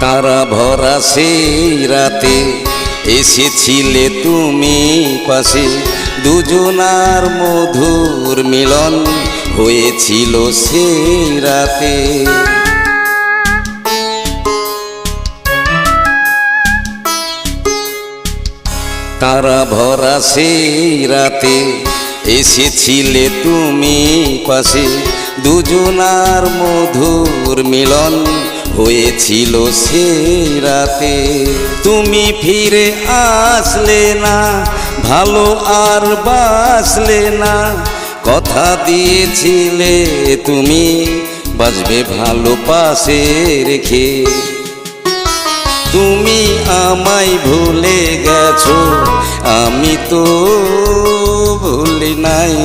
তারা ভরা সেই রাতে এসেছিলে তুমি পাশে, দুজনার মধুর মিলন হয়েছিল সেই রাতে। তারা ভরা সেই রাতে এসেছিলে তুমি পাশে, দুজনার মধুর মিলন হয়েছিল সেই রাতে। তুমি ফিরে আসলে না, ভালো আর বাসলে না, কথা দিয়েছিলে তুমি বাঁচবে ভালো পাশে রেখে। তুমি আমায় ভুলে গেছো, আমি তো ভুলি নাই।